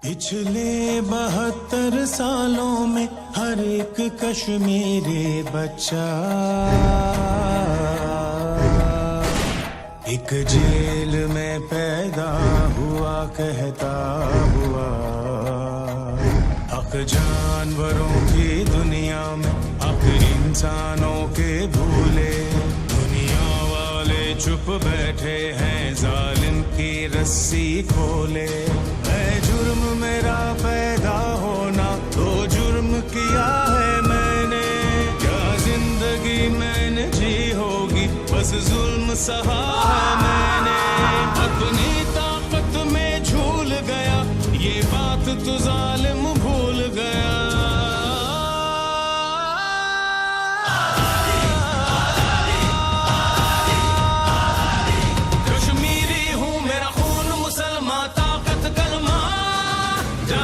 पिछले 72 सालों में हर एक कश्मीरी बच्चा एक जेल में पैदा हुआ कहता हुआ हक जानवरों की दुनिया में हक इंसानों के भूले दुनिया वाले चुप बैठे हैं जालिम की रस्सी खोले है जुर्म मेरा पैदा होना तो जुर्म किया है मैंने क्या जिंदगी मैंने जी होगी बस जुल्म सहा है मैंने अपनी ताकत में झूल गया ये बात तो जालिम भूल गया कश्मीरी हूँ मेरा खून मुसलमान ताकत कलमा जा